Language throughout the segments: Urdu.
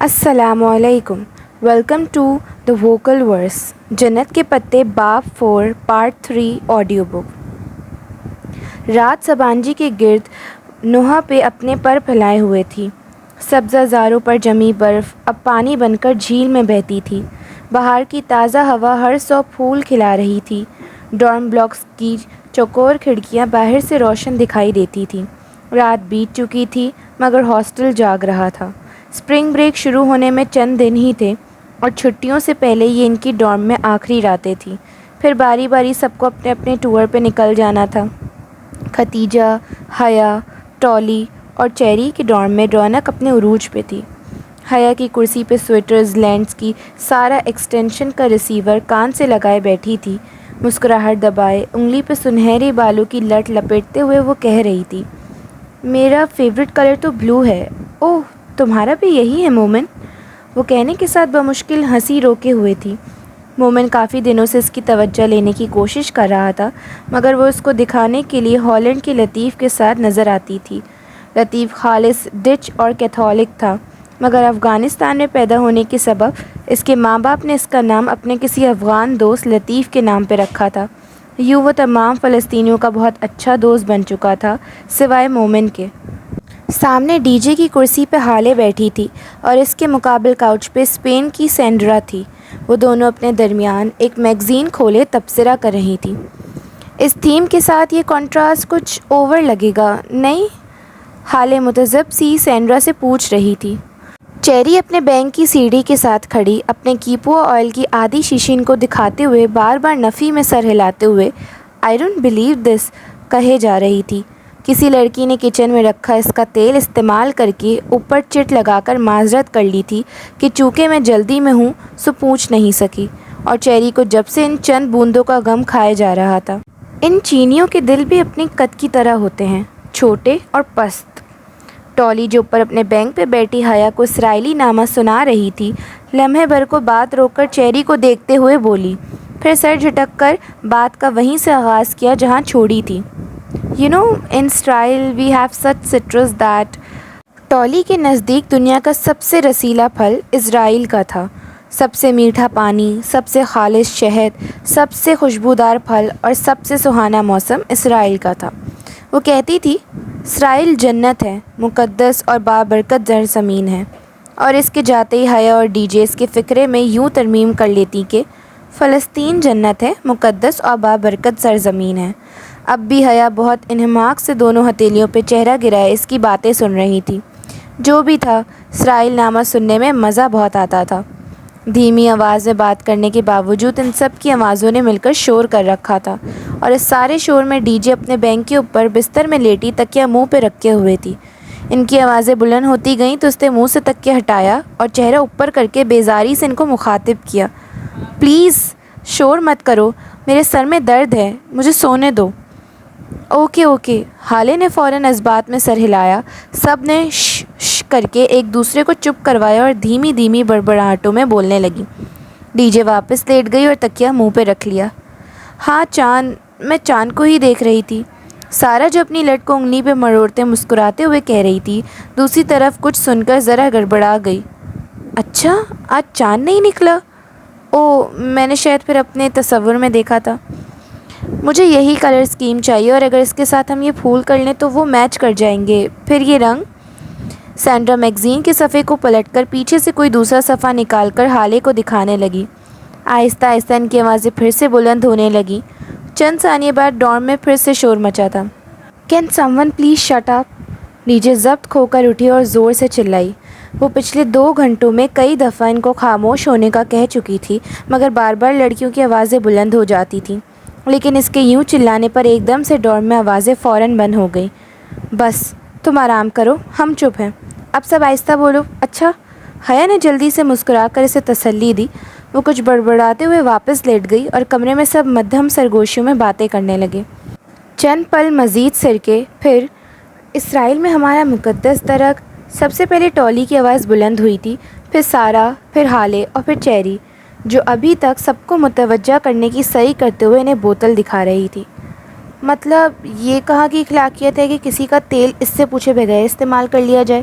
السلام علیکم. ویلکم ٹو دا ووکل ورس. جنت کے پتے باب 4 پارٹ 3 آڈیو بک. رات سبانجی کے گرد نوحہ پہ اپنے پر پھیلائے ہوئے تھی. سبزہ زاروں پر جمی برف اب پانی بن کر جھیل میں بہتی تھی. باہر کی تازہ ہوا ہر سو پھول کھلا رہی تھی. ڈارم بلاکس کی چوکور کھڑکیاں باہر سے روشن دکھائی دیتی تھیں. رات بیت چکی تھی مگر ہاسٹل جاگ رہا تھا. اسپرنگ بریک شروع ہونے میں چند دن ہی تھے اور چھٹیوں سے پہلے یہ ان کی ڈارم میں آخری راتیں تھیں. پھر باری باری سب کو اپنے اپنے ٹور پہ نکل جانا تھا. ختیجہ، حیا، ٹالی اور چیری کی ڈارم میں رونق اپنے عروج پہ تھی. حیا کی کرسی پہ سویٹرز لینڈز کی سارا ایکسٹینشن کا ریسیور کان سے لگائے بیٹھی تھی. مسکراہٹ دبائے انگلی پہ سنہرے بالوں کی لٹ لپیٹتے ہوئے وہ کہہ رہی تھی، میرا فیوریٹ کلر تو بلو ہے. اوہ، تمہارا بھی یہی ہے مومن؟ وہ کہنے کے ساتھ بمشکل ہنسی روکے ہوئے تھی. مومن کافی دنوں سے اس کی توجہ لینے کی کوشش کر رہا تھا مگر وہ اس کو دکھانے کے لیے ہالینڈ کے لطیف کے ساتھ نظر آتی تھی. لطیف خالص ڈچ اور کیتھولک تھا مگر افغانستان میں پیدا ہونے کے سبب اس کے ماں باپ نے اس کا نام اپنے کسی افغان دوست لطیف کے نام پہ رکھا تھا. یوں وہ تمام فلسطینیوں کا بہت اچھا دوست بن چکا تھا سوائے مومن کے. سامنے ڈی جے کی کرسی پہ ہالے بیٹھی تھی اور اس کے مقابل کاؤچ پہ اسپین کی سینڈرا تھی. وہ دونوں اپنے درمیان ایک میگزین کھولے تبصرہ کر رہی تھیں. اس تھیم کے ساتھ یہ کنٹراسٹ کچھ اوور لگے گا نہیں؟ ہالے متذب سی سینڈرا سے پوچھ رہی تھی. چیری اپنے بینک کی سیڑھی کے ساتھ کھڑی اپنے کیپوا آئل کی آدھی شیشی ان کو دکھاتے ہوئے بار بار نفی میں سر ہلاتے ہوئے آئی ڈونٹ بلیو دس کہے جا رہی تھی. کسی لڑکی نے کچن میں رکھا اس کا تیل استعمال کر کے اوپر چٹ لگا کر معذرت کر لی تھی کہ چونکہ میں جلدی میں ہوں سو پوچھ نہیں سکی. اور چیری کو جب سے ان چند بوندوں کا غم کھائے جا رہا تھا. ان چینیوں کے دل بھی اپنے قد کی طرح ہوتے ہیں، چھوٹے اور پست. ٹالی جو اوپر اپنے بینک پہ بیٹھی حیا کو اسرائیلی نامہ سنا رہی تھی لمحے بھر کو بات روک کر چیری کو دیکھتے ہوئے بولی، پھر سر جھٹک کر بات کا وہیں سے آغاز کیا جہاں چھوڑی تھی. You know, in Israel we have such citrus that ٹالی کے نزدیک دنیا کا سب سے رسیلا پھل اسرائیل کا تھا. سب سے میٹھا پانی، سب سے خالص شہد، سب سے خوشبودار پھل اور سب سے سہانا موسم اسرائیل کا تھا. وہ کہتی تھی اسرائیل جنت ہے، مقدس اور بابرکت زرزمین ہے. اور اس کے جاتے ہی حیا اور ڈی جے اس کے فکرے میں یوں ترمیم کر لیتی کہ فلسطین جنت ہے، مقدس اور بابرکت زرزمین ہے. اب بھی حیا بہت انہماک سے دونوں ہتھیلیوں پہ چہرہ گرائے اس کی باتیں سن رہی تھی. جو بھی تھا، اسرائیل نامہ سننے میں مزہ بہت آتا تھا. دھیمی آواز میں بات کرنے کے باوجود ان سب کی آوازوں نے مل کر شور کر رکھا تھا اور اس سارے شور میں ڈی جے اپنے بینک کے اوپر بستر میں لیٹی تکیہ منہ پہ رکھے ہوئے تھی. ان کی آوازیں بلند ہوتی گئیں تو اس نے منہ سے تکیہ ہٹایا اور چہرہ اوپر کر کے بیزاری سے ان کو مخاطب کیا، پلیز شور مت کرو، میرے سر میں درد ہے، مجھے سونے دو. Okay okay. حالے نے فوراً اس بات میں سر ہلایا. سب نے شش شش کر کے ایک دوسرے کو چپ کروایا اور دھیمی دھیمی بڑبڑاہٹوں میں بولنے لگی. ڈی جے واپس لیٹ گئی اور تکیہ منہ پہ رکھ لیا. ہاں چاند، میں چاند کو ہی دیکھ رہی تھی. سارا جو اپنی لٹ کو انگلی پہ مروڑتے مسکراتے ہوئے کہہ رہی تھی، دوسری طرف کچھ سن کر ذرا گڑبڑا گئی. اچھا، آج چاند نہیں نکلا؟ او، میں نے شاید پھر اپنے تصور میں دیکھا تھا. مجھے یہی کلر اسکیم چاہیے اور اگر اس کے ساتھ ہم یہ پھول کر لیں تو وہ میچ کر جائیں گے. پھر یہ رنگ. سینڈرا میگزین کے صفحے کو پلٹ کر پیچھے سے کوئی دوسرا صفحہ نکال کر حالے کو دکھانے لگی. آہستہ آہستہ ان کی آوازیں پھر سے بلند ہونے لگیں. چند ثانیے بعد ڈارم میں پھر سے شور مچا تھا. Can some one please shut up? نیچے ضبط کھو کر اٹھی اور زور سے چلائی. وہ پچھلے 2 گھنٹوں میں کئی دفعہ ان کو خاموش ہونے کا کہہ چکی تھی مگر بار بار لڑکیوں کی آوازیں بلند ہو جاتی تھیں. لیکن اس کے یوں چلانے پر ایک دم سے ڈارم میں آوازیں فوراً بند ہو گئیں. بس تم آرام کرو، ہم چپ ہیں، اب سب آہستہ بولو، اچھا؟ حیا نے جلدی سے مسکرا کر اسے تسلی دی. وہ کچھ بڑبڑاتے ہوئے واپس لیٹ گئی اور کمرے میں سب مدھم سرگوشیوں میں باتیں کرنے لگے. چند پل مزید سرکے. پھر اسرائیل میں ہمارا مقدس درخت. سب سے پہلے ٹالی کی آواز بلند ہوئی تھی، پھر سارا، پھر حالے اور پھر چیری، جو ابھی تک سب کو متوجہ کرنے کی صحیح کرتے ہوئے انہیں بوتل دکھا رہی تھی. مطلب یہ کہاں کی اخلاقیت ہے کہ کسی کا تیل اس سے پوچھے بغیر استعمال کر لیا جائے؟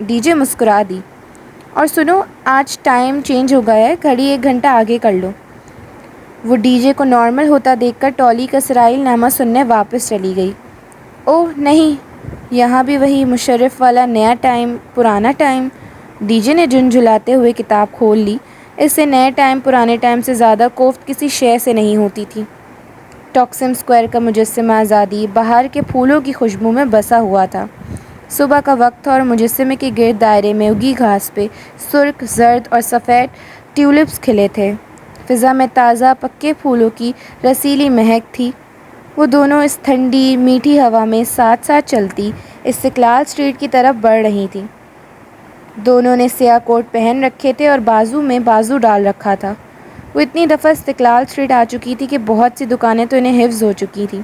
ڈی جے مسکرا دی۔ اور سنو، آج ٹائم چینج ہو گیا ہے، گھڑی 1 گھنٹہ آگے کر لو۔ وہ ڈی جے کو نارمل ہوتا دیکھ کر ٹولی کا اسرائیل نامہ سننے واپس چلی گئی۔ اوہ نہیں، یہاں بھی وہی مشرف والا نیا ٹائم پرانا ٹائم۔ ڈی جے نے جھنجھلاتے ہوئے کتاب کھول لی۔ اس سے نئے ٹائم پرانے ٹائم سے زیادہ کوفت کسی شے سے نہیں ہوتی تھی۔ ٹاکسم اسکوائر کا مجسمہ آزادی بہار کے پھولوں کی خوشبو میں بسا ہوا تھا۔ صبح کا وقت تھا اور مجسمے کے گرد دائرے میں اگی گھاس پہ سرخ، زرد اور سفید ٹیولپس کھلے تھے۔ فضا میں تازہ پکے پھولوں کی رسیلی مہک تھی۔ وہ دونوں اس ٹھنڈی میٹھی ہوا میں ساتھ ساتھ چلتی استقلال اسٹریٹ کی طرف بڑھ رہی تھیں۔ دونوں نے سیاہ کوٹ پہن رکھے تھے اور بازو میں بازو ڈال رکھا تھا۔ وہ اتنی دفعہ استقلال اسٹریٹ آ چکی تھی کہ بہت سی دکانیں تو انہیں حفظ ہو چکی تھیں۔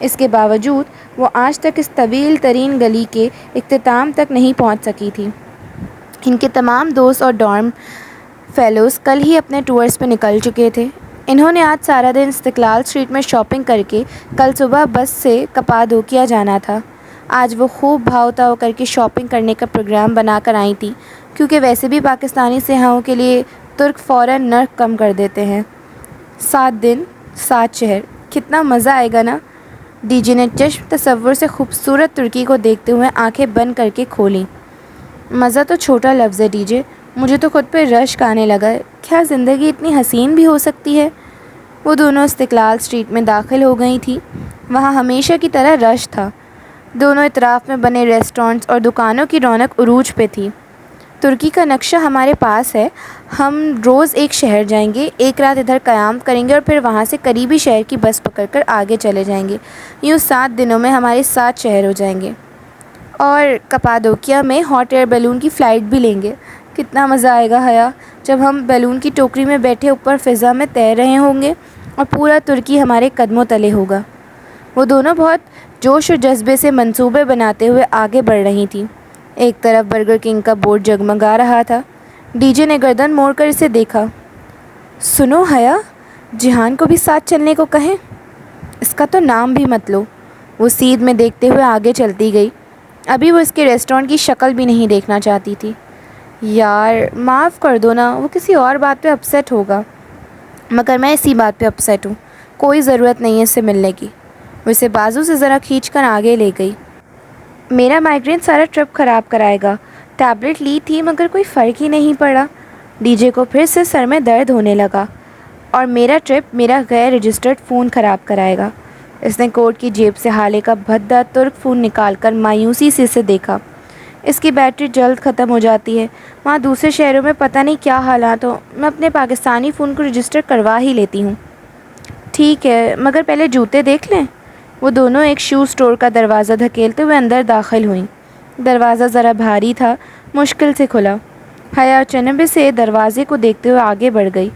اس کے باوجود وہ آج تک اس طویل ترین گلی کے اختتام تک نہیں پہنچ سکی تھی۔ ان کے تمام دوست اور ڈارم فیلوز کل ہی اپنے ٹورز پہ نکل چکے تھے۔ انہوں نے آج سارا دن استقلال اسٹریٹ میں شاپنگ کر کے کل صبح بس سے کپادوکیا جانا تھا۔ آج وہ خوب بھاؤ تاؤ کر کے شاپنگ کرنے کا پروگرام بنا کر آئی تھیں، کیونکہ ویسے بھی پاکستانی سیاحوں کے لیے ترک فوراً نرخ کم کر دیتے ہیں۔ 7 دن 7 شہر، کتنا مزہ آئے گا نا؟ ڈی جے نے چشم تصور سے خوبصورت ترکی کو دیکھتے ہوئے آنکھیں بند کر کے کھولیں۔ مزہ تو چھوٹا لفظ ہے ڈی جے، مجھے تو خود پہ رشک آنے لگا ہے۔ کیا زندگی اتنی حسین بھی ہو سکتی ہے؟ وہ دونوں استقلال اسٹریٹ میں داخل ہو گئی تھیں۔ وہاں ہمیشہ کی طرح رش تھا۔ دونوں اطراف میں بنے ریسٹورنٹس اور دکانوں کی رونق عروج پہ تھی۔ ترکی کا نقشہ ہمارے پاس ہے، ہم روز ایک شہر جائیں گے، ایک رات ادھر قیام کریں گے اور پھر وہاں سے قریبی شہر کی بس پکڑ کر آگے چلے جائیں گے۔ یوں 7 دنوں میں ہمارے 7 شہر ہو جائیں گے۔ اور کپادوکیا میں ہاٹ ایئر بیلون کی فلائٹ بھی لیں گے۔ کتنا مزہ آئے گا حیا، جب ہم بیلون کی ٹوکری میں بیٹھے اوپر فضا میں تیر رہے ہوں گے اور پورا ترکی ہمارے قدموں تلے ہوگا۔ وہ دونوں بہت جوش و جذبے سے منصوبے بناتے ہوئے آگے بڑھ رہی تھیں۔ ایک طرف برگر کنگ کا بورڈ جگمگا رہا تھا۔ ڈی جے نے گردن موڑ کر اسے دیکھا۔ سنو حیا، جہان کو بھی ساتھ چلنے کو کہیں؟ اس کا تو نام بھی مت لو۔ وہ سیدھ میں دیکھتے ہوئے آگے چلتی گئی۔ ابھی وہ اس کے ریسٹورنٹ کی شکل بھی نہیں دیکھنا چاہتی تھی۔ یار معاف کر دو نا، وہ کسی اور بات پہ اپسیٹ ہوگا، مگر میں اسی بات پہ اپسیٹ ہوں۔ کوئی ضرورت نہیں ہے اس سے ملنے کی۔ وہ اسے بازو سے ذرا کھینچ کر آگے لے گئی۔ میرا مائیگرین سارا ٹرپ خراب کرائے گا۔ ٹیبلٹ لی تھی مگر کوئی فرق ہی نہیں پڑا۔ ڈی جے کو پھر سے سر میں درد ہونے لگا۔ اور میرا ٹرپ میرا غیر رجسٹرڈ فون خراب کرائے گا۔ اس نے کوٹ کی جیب سے حالے کا بھدا ترک فون نکال کر مایوسی سے اسے دیکھا۔ اس کی بیٹری جلد ختم ہو جاتی ہے، وہاں دوسرے شہروں میں پتہ نہیں کیا حالات ہوں، میں اپنے پاکستانی فون کو رجسٹر کروا ہی لیتی ہوں۔ ٹھیک ہے، مگر پہلے جوتے دیکھ لیں۔ وہ دونوں ایک شو سٹور کا دروازہ دھکیلتے ہوئے اندر داخل ہوئیں۔ دروازہ ذرا بھاری تھا، مشکل سے کھلا۔ حیا چنبے سے دروازے کو دیکھتے ہوئے آگے بڑھ گئی۔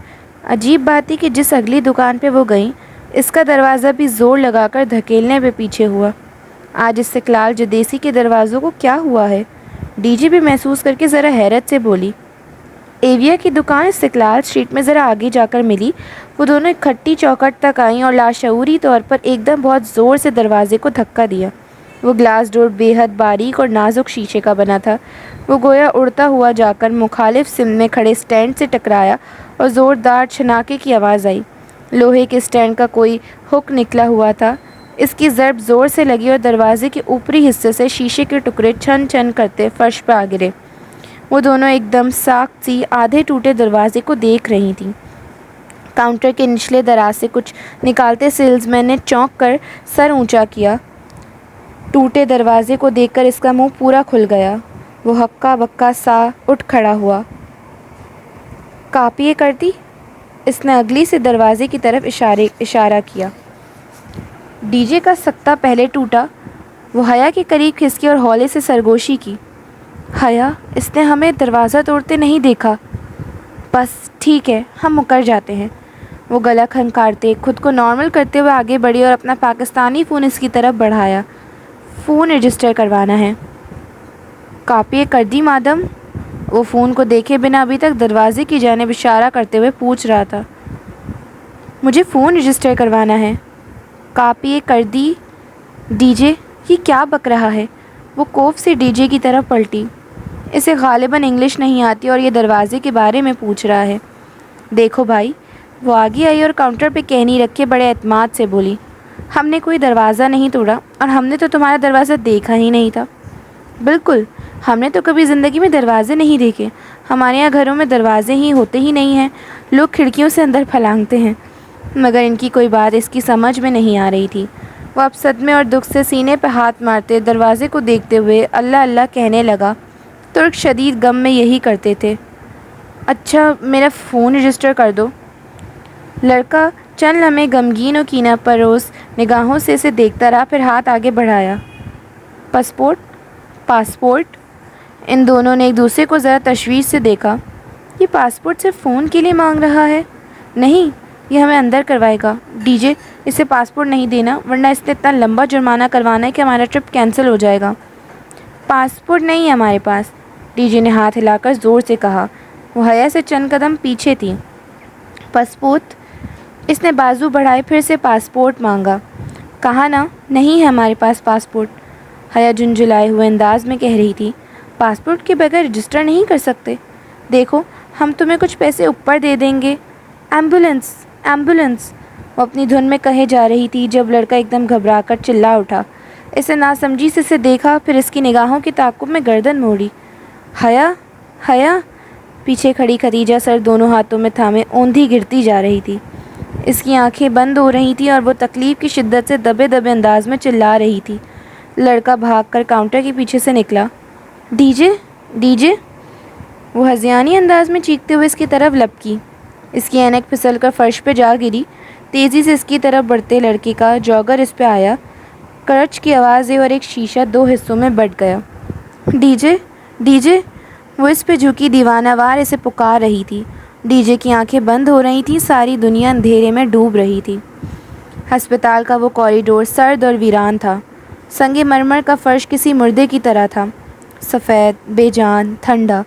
عجیب بات تھی کہ جس اگلی دکان پہ وہ گئیں، اس کا دروازہ بھی زور لگا کر دھکیلنے پہ پیچھے ہوا۔ آج استقلال جدیسی کے دروازوں کو کیا ہوا ہے؟ ڈی جی بھی محسوس کر کے ذرا حیرت سے بولی۔ ایویا کی دکان استقلال اسٹریٹ میں ذرا آگے جا کر ملی۔ وہ دونوں کھٹی چوکھٹ تک آئیں اور لاشعوری طور پر ایک دم بہت زور سے دروازے کو دھکا دیا۔ وہ گلاس ڈور بے حد باریک اور نازک شیشے کا بنا تھا۔ وہ گویا اڑتا ہوا جا کر مخالف سمت میں کھڑے سٹینڈ سے ٹکرایا اور زوردار چھناکے کی آواز آئی۔ لوہے کے سٹینڈ کا کوئی ہک نکلا ہوا تھا۔ اس کی ضرب زور سے لگی اور دروازے کے اوپری حصے سے شیشے کے ٹکڑے چھن چھن کرتے فرش پہ آ گرے۔ وہ دونوں ایک دم ساکت سی آدھے ٹوٹے دروازے کو دیکھ رہی تھیں۔ کاؤنٹر کے نچلے دراز سے کچھ نکالتے سیلز مین نے چونک کر سر اونچا کیا۔ ٹوٹے دروازے کو دیکھ کر اس کا منہ پورا کھل گیا۔ وہ ہکا بکا سا اٹھ کھڑا ہوا۔ کاپیے کر دی؟ اس نے اگلی سے دروازے کی طرف اشارہ کیا۔ ڈی جے کا سکتہ پہلے ٹوٹا۔ وہ حیا کے قریب کھسکی اور ہولے سے سرگوشی کی۔ حیا، اس نے ہمیں دروازہ توڑتے نہیں دیکھا۔ بس ٹھیک ہے، ہم مکر جاتے ہیں۔ وہ گلا کھنکارتے خود کو نارمل کرتے ہوئے آگے بڑھی اور اپنا پاکستانی فون اس کی طرف بڑھایا۔ فون رجسٹر کروانا ہے۔ کاپیے کر دی مادم؟ وہ فون کو دیکھے بنا ابھی تک دروازے کی جانب اشارہ کرتے ہوئے پوچھ رہا تھا۔ مجھے فون رجسٹر کروانا ہے۔ کاپیے کر دی؟ ڈی جے یہ کیا بک رہا ہے؟ وہ کوف سے ڈی جے کی طرف پلٹی۔ اسے غالباً انگلش نہیں آتی اور یہ دروازے کے بارے میں پوچھ رہا ہے۔ دیکھو بھائی، وہ آگے آئی اور کاؤنٹر پہ کہنی رکھ کے بڑے اعتماد سے بولی، ہم نے کوئی دروازہ نہیں توڑا اور ہم نے تو تمہارا دروازہ دیکھا ہی نہیں تھا۔ بالکل، ہم نے تو کبھی زندگی میں دروازے نہیں دیکھے، ہمارے یہاں گھروں میں دروازے ہی ہوتے ہی نہیں ہیں، لوگ کھڑکیوں سے اندر پھلانگتے ہیں۔ مگر ان کی کوئی بات اس کی سمجھ میں نہیں آ رہی تھی۔ وہ اب صدمے اور دکھ سے سینے پہ ہاتھ مارتے دروازے کو دیکھتے ہوئے اللہ اللہ کہنے لگا۔ ترک شدید غم میں یہی کرتے تھے۔ اچھا، میرا فون رجسٹر کر دو۔ لڑکا چند لمحے غمگین اور کینہ پروز نگاہوں سے اسے دیکھتا رہا، پھر ہاتھ آگے بڑھایا۔ پاسپورٹ؟ ان دونوں نے ایک دوسرے کو ذرا تشویش سے دیکھا۔ یہ پاسپورٹ صرف فون کے لیے مانگ رہا ہے؟ نہیں، یہ ہمیں اندر کروائے گا۔ ڈی جے، اسے پاسپورٹ نہیں دینا، ورنہ اس نے اتنا لمبا جرمانہ کروانا ہے کہ ہمارا ٹرپ کینسل ہو جائے گا۔ پاسپورٹ نہیں ہے ہمارے پاس، ڈی جے نے ہاتھ ہلا کر زور سے کہا۔ وہ حیا سے چند قدم پیچھے تھی۔ پاسپورٹ؟ اس نے بازو بڑھائے، پھر سے پاسپورٹ مانگا۔ کہا نا، نہیں ہے ہمارے پاس پاسپورٹ۔ حیا جھنجھلائے ہوئے انداز میں کہہ رہی تھی، پاسپورٹ کے بغیر رجسٹر نہیں کر سکتے؟ دیکھو، ہم تمہیں کچھ پیسے اوپر دے دیں گے۔ ایمبولینس، ایمبولینس، وہ اپنی دھن میں کہے جا رہی تھی جب لڑکا ایک دم گھبرا کر چلا اٹھا۔ اسے ناسمجھی سے اسے دیکھا، پھر اس کی نگاہوں کے تعاقب میں گردن موڑی۔ حیا، حیا، پیچھے کھڑی خدیجہ سر دونوں ہاتھوں میں تھامے اوندھی گرتی جا رہی تھی۔ اس کی آنکھیں بند ہو رہی تھیں اور وہ تکلیف کی شدت سے دبے دبے انداز میں چلا رہی تھی۔ لڑکا بھاگ کر کاؤنٹر کے پیچھے سے نکلا۔ ڈی جے، ڈی جے، وہ ہذیانی انداز میں چیختے ہوئے اس کی طرف لپکی۔ اس کی اینک پھسل کر فرش پہ جا گری۔ تیزی سے اس کی طرف بڑھتے لڑکے کا جوگر اس پہ آیا، کرچ کی آوازیں اور ایک شیشہ دو حصوں میں بٹ گیا۔ ڈی جے، ڈی جے، وہ اس پہ جھکی دیوانہ وار اسے پکار رہی تھی۔ ڈی جے کی آنکھیں بند ہو رہی تھیں، ساری دنیا اندھیرے میں ڈوب رہی تھی۔ ہسپتال کا وہ کوریڈور سرد اور ویران تھا۔ سنگ مرمر کا فرش کسی مردے کی طرح تھا، سفید، بے جان، ٹھنڈا۔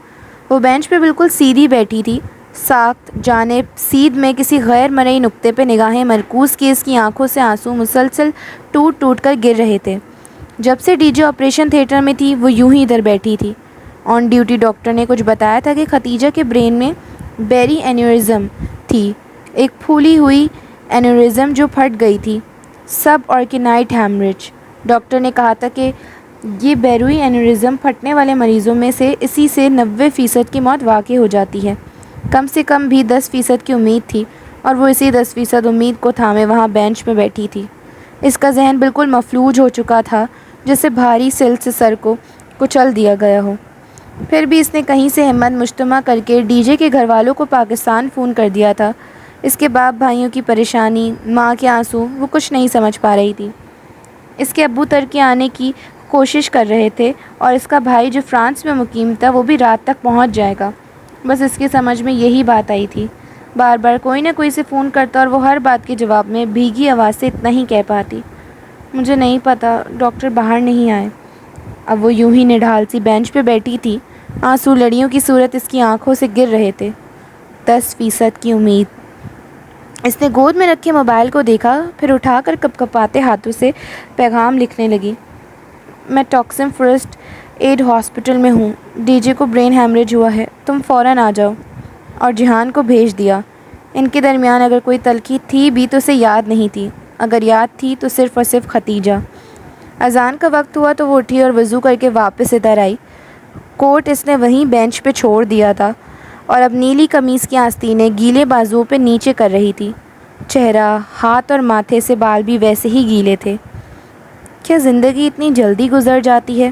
وہ بینچ پہ بالکل سیدھی بیٹھی تھی، ساکت جانب سیدھ میں کسی غیر مرئی نقطے پہ نگاہیں مرکوز کی اس کی آنکھوں سے آنسو مسلسل ٹوٹ ٹوٹ کر گر رہے تھے۔ جب سے ڈی جے آپریشن تھیٹر میں تھی وہ یوں ہی ادھر بیٹھی تھی۔ آن ڈیوٹی ڈاکٹر نے کچھ بتایا تھا کہ ختیجہ کے برین میں بیری اینیورزم تھی، ایک پھولی ہوئی اینیورزم جو پھٹ گئی تھی، سب آرکنائٹ ہیمریج۔ ڈاکٹر نے کہا تھا کہ یہ بیروئی اینیورزم پھٹنے والے مریضوں میں سے اسی سے 90% کی موت واقع ہو جاتی ہے۔ کم سے کم بھی 10% کی امید تھی، اور وہ اسی 10% امید کو تھامے وہاں بینچ میں بیٹھی تھی۔ اس کا ذہن بالکل مفلوج ہو چکا تھا، جیسے بھاری سل سے سر کو کچل دیا گیا ہو۔ پھر بھی اس نے کہیں سے ہمت مجتمع کر کے ڈی جے کے گھر والوں کو پاکستان فون کر دیا تھا۔ اس کے باپ بھائیوں کی پریشانی، ماں کے آنسو، وہ کچھ نہیں سمجھ پا رہی تھی۔ اس کے ابو ترکی آنے کی کوشش کر رہے تھے اور اس کا بھائی جو فرانس میں مقیم تھا وہ بھی رات تک پہنچ جائے گا۔ بس اس کی سمجھ میں یہی بات آئی تھی۔ بار بار کوئی نہ کوئی سے فون کرتا اور وہ ہر بات کے جواب میں بھیگی آواز سے اتنا ہی کہہ پاتی، مجھے نہیں پتا، ڈاکٹر باہر نہیں آئے۔ اب وہ یوں ہی نڈھال سی بینچ پہ بیٹھی تھی، آنسو لڑیوں کی صورت اس کی آنکھوں سے گر رہے تھے۔ 10% کی امید۔ اس نے گود میں رکھے موبائل کو دیکھا، پھر اٹھا کر کپ کپاتے ہاتھوں سے پیغام لکھنے لگی۔ میں ٹاکسم فرسٹ ایڈ ہاسپٹل میں ہوں، ڈی جے کو برین ہیمریج ہوا ہے، تم فوراً آ جاؤ۔ اور جہان کو بھیج دیا۔ ان کے درمیان اگر کوئی تلخی تھی بھی تو اسے یاد نہیں تھی، اگر یاد تھی تو صرف اور صرف ختیجہ۔ اذان کا وقت ہوا تو وہ اٹھی اور وضو کر کے واپس ادھر آئی۔ کوٹ اس نے وہیں بینچ پہ چھوڑ دیا تھا اور اب نیلی قمیص کی آستینیں گیلے بازوؤں پہ نیچے کر رہی تھی۔ چہرہ، ہاتھ اور ماتھے سے بال بھی ویسے ہی گیلے تھے۔ کیا زندگی اتنی جلدی گزر جاتی ہے؟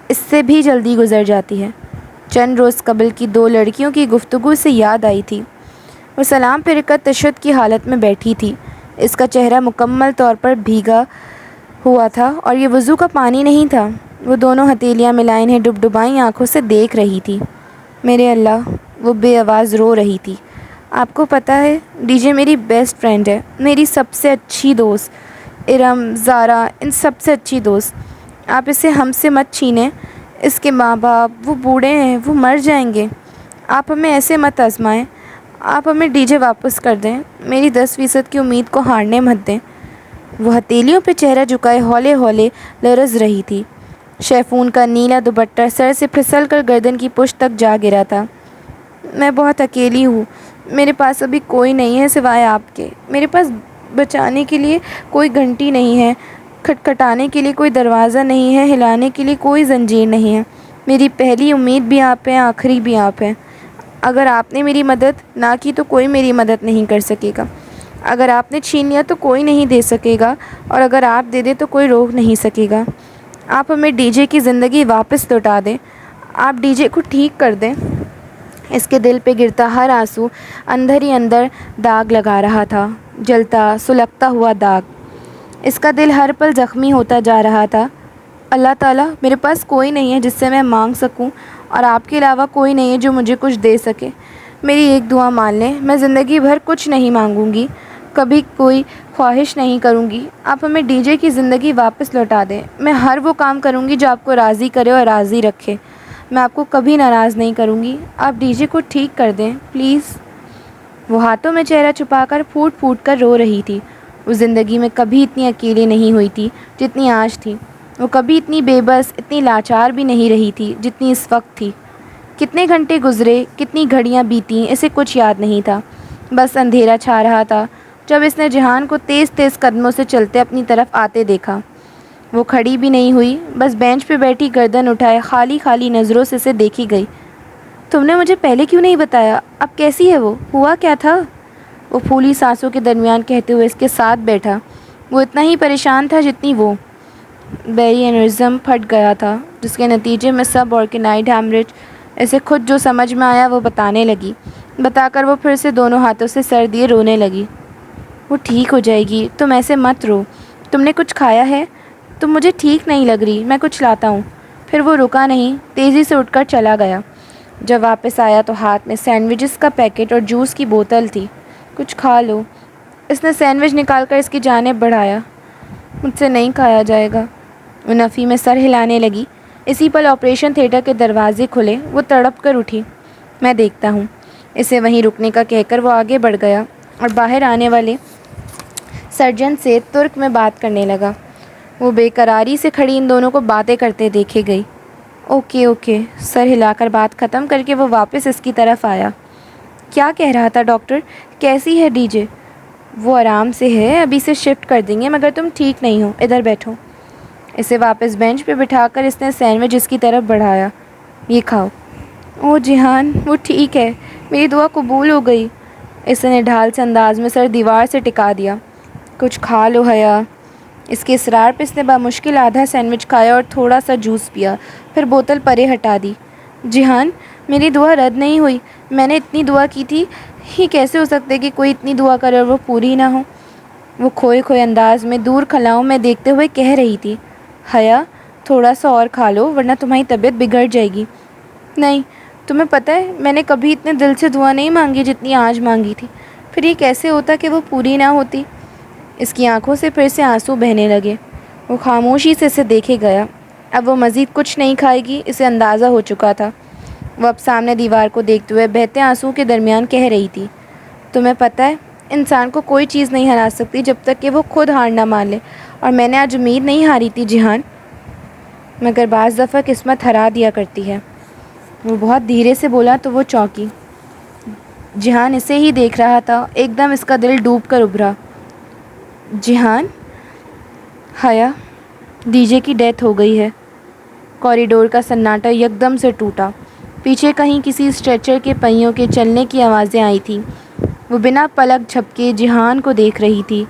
اس سے بھی جلدی گزر جاتی ہے۔ چند روز قبل کی دو لڑکیوں کی گفتگو سے یاد آئی تھی۔ وہ سلام پھر کر تشدد کی حالت میں بیٹھی تھی۔ اس کا چہرہ مکمل طور پر بھیگا ہوا تھا اور یہ وضو کا پانی نہیں تھا۔ وہ دونوں ہتھیلیاں ملائے انہیں ڈبڈبائی آنکھوں سے دیکھ رہی تھی۔ میرے اللہ، وہ بے آواز رو رہی تھی۔ آپ کو پتہ ہے، ڈی جے میری بیسٹ فرینڈ ہے، میری سب سے اچھی دوست، ارم، زارا، ان سب سے اچھی دوست۔ آپ اسے ہم سے مت چھینیں، اس کے ماں باپ، وہ بوڑھے ہیں، وہ مر جائیں گے۔ آپ ہمیں ایسے مت آزمائیں، آپ ہمیں ڈی جے واپس کر دیں، میری 10% کی امید کو ہارنے مت دیں۔ وہ ہتھیلیوں پہ چہرہ جھکائے ہولے ہولے لرز رہی تھی۔ شیفون کا نیلا دوپٹہ سر سے پھسل کر گردن کی پشت تک جا گرا تھا۔ میں بہت اکیلی ہوں، میرے پاس ابھی کوئی نہیں ہے سوائے آپ کے۔ میرے پاس بچانے کے لیے کوئی گھنٹی نہیں ہے، کھٹکھٹانے کے لیے کوئی دروازہ نہیں ہے، ہلانے کے لیے کوئی زنجیر نہیں ہے۔ میری پہلی امید بھی آپ ہیں، آخری بھی آپ ہیں۔ اگر آپ نے میری مدد نہ کی تو کوئی میری مدد نہیں کر سکے گا۔ اگر آپ نے چھین لیا تو کوئی نہیں دے سکے گا، اور اگر آپ دے دیں تو کوئی روک نہیں سکے گا۔ آپ ہمیں ڈی جے کی زندگی واپس لوٹا دیں، آپ ڈی جے کو ٹھیک کر دیں۔ اس کے دل پہ گرتا ہر آنسو اندر ہی اندر داغ لگا رہا تھا، جلتا سلگتا ہوا داغ۔ اس کا دل ہر پل زخمی ہوتا جا رہا تھا۔ اللہ تعالیٰ، میرے پاس کوئی نہیں ہے جس سے میں مانگ سکوں، اور آپ کے علاوہ کوئی نہیں ہے جو مجھے کچھ دے سکے۔ میری ایک دعا مان لیں، میں زندگی بھر کچھ نہیں مانگوں گی، کبھی کوئی خواہش نہیں کروں گی۔ آپ ہمیں ڈی جے کی زندگی واپس لوٹا دیں۔ میں ہر وہ کام کروں گی جو آپ کو راضی کرے اور راضی رکھے۔ میں آپ کو کبھی ناراض نہیں کروں گی۔ آپ ڈی جے کو ٹھیک کر دیں پلیز۔ وہ ہاتھوں میں چہرہ چھپا کر پھوٹ پھوٹ کر رو رہی تھی۔ وہ زندگی میں کبھی اتنی اکیلی نہیں ہوئی تھی جتنی آج تھی۔ وہ کبھی اتنی بے بس، اتنی لاچار بھی نہیں رہی تھی جتنی اس وقت تھی۔ کتنے گھنٹے گزرے، کتنی گھڑیاں بیتیں، اسے کچھ یاد نہیں تھا۔ بس اندھیرا چھا رہا تھا جب اس نے جہان کو تیز تیز قدموں سے چلتے اپنی طرف آتے دیکھا۔ وہ کھڑی بھی نہیں ہوئی، بس بینچ پہ بیٹھی گردن اٹھائے خالی خالی نظروں سے اسے دیکھی گئی۔ تم نے مجھے پہلے کیوں نہیں بتایا؟ اب کیسی ہے وہ؟ ہوا کیا تھا؟ وہ پھولی سانسوں کے درمیان کہتے ہوئے اس کے ساتھ بیٹھا۔ وہ اتنا ہی پریشان تھا جتنی وہ۔ بیری انیورزم پھٹ گیا تھا، جس کے نتیجے میں سب آرکینائڈ ہیمریج۔ اسے خود جو سمجھ میں آیا وہ بتانے لگی۔ بتا کر وہ پھر سے دونوں ہاتھوں سے سر دیے رونے لگی۔ وہ ٹھیک ہو جائے گی، تم ایسے مت رو۔ تم نے کچھ کھایا ہے؟ تم مجھے ٹھیک نہیں لگ رہی، میں کچھ لاتا ہوں۔ پھر وہ رکا نہیں، تیزی سے اٹھ کر چلا گیا۔ جب واپس آیا تو ہاتھ میں سینڈوچز کا پیکٹ اور جوس کی بوتل تھی۔ کچھ کھا لو۔ اس نے سینڈوچ نکال کر اس کی جانب بڑھایا۔ مجھ سے نہیں کھایا جائے گا۔ وہ نفی میں سر ہلانے لگی۔ اسی پل آپریشن تھیٹر کے دروازے کھلے۔ وہ تڑپ کر اٹھی۔ میں دیکھتا ہوں، اسے وہیں رکنے کا کہہ کر وہ آگے بڑھ گیا اور باہر آنے والے سرجن سے ترک میں بات کرنے لگا۔ وہ بے قراری سے کھڑی ان دونوں کو باتیں کرتے دیکھے گئی۔ اوکے اوکے، سر ہلا کر بات ختم کر کے وہ واپس اس کی طرف آیا۔ کیا کہہ رہا تھا ڈاکٹر؟ کیسی ہے ڈی جے؟ وہ آرام سے ہے، ابھی سے شفٹ کر دیں گے، مگر تم ٹھیک نہیں ہو، ادھر بیٹھو۔ اسے واپس بینچ پہ بٹھا کر اس نے سینڈوچ اس کی طرف بڑھایا۔ یہ کھاؤ۔ او جہان، وہ ٹھیک ہے، میری دعا قبول ہو گئی۔ اس نے ڈھال سے انداز میں سر دیوار سے ٹکا دیا۔ کچھ کھا لو حیا۔ اس کے اصرار پہ اس نے بمشکل آدھا سینڈوچ کھایا اور تھوڑا سا جوس پیا، پھر بوتل پرے ہٹا دی۔ جہان، میری دعا رد نہیں ہوئی، میں نے اتنی دعا کی تھی، یہ کیسے ہو سکتا ہے کہ کوئی اتنی دعا کرے اور وہ پوری نہ ہو؟ وہ کھوئے کھوئے انداز میں دور خلاؤں میں دیکھتے ہوئے کہہ رہی تھی۔ حیا، تھوڑا سا اور کھا لو ورنہ تمہاری طبیعت بگڑ جائے گی۔ نہیں، تمہیں پتہ ہے میں نے کبھی اتنے دل سے دعا نہیں مانگی جتنی آج مانگی تھی، پھر یہ کیسے ہوتا کہ وہ پوری نہ ہوتی؟ اس کی آنکھوں سے پھر سے آنسو بہنے لگے۔ وہ خاموشی سے اسے دیکھے گیا۔ اب وہ مزید کچھ نہیں کھائے گی، اسے اندازہ ہو چکا تھا۔ وہ اب سامنے دیوار کو دیکھتے ہوئے بہتے آنسو کے درمیان کہہ رہی تھی۔ تمہیں پتہ ہے، انسان کو کوئی چیز نہیں ہرا سکتی جب تک کہ وہ خود ہار نہ مان لے، اور میں نے آج امید نہیں ہاری تھی جہان، مگر بعض دفعہ قسمت ہرا دیا کرتی ہے۔ وہ بہت دھیرے سے بولا تو وہ چونکی۔ جہان اسے ہی دیکھ رہا تھا، ایک دم اس کا دل ڈوب کر ابھرا۔ جہان، حیا، ڈی جے کی ڈیتھ ہو گئی ہے۔ کوریڈور کا سناٹا یکدم سے ٹوٹا۔ پیچھے کہیں کسی اسٹریچر کے پہیوں کے چلنے کی آوازیں آئی تھیں۔ وہ بنا پلک جھپکے جہان کو دیکھ رہی تھی۔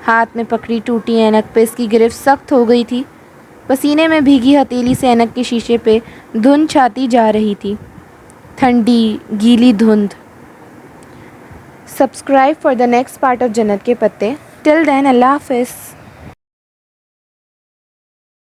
ہاتھ میں پکڑی ٹوٹی اینک پہ اس کی گرفت سخت ہو گئی تھی۔ پسینے میں بھیگی ہتھیلی سے اینک کے شیشے پہ دھند چھاتی جا رہی تھی، ٹھنڈی گیلی دھند۔ Subscribe for the next part of جنت کے پتے۔ ٹل دین، اللہ حافظ۔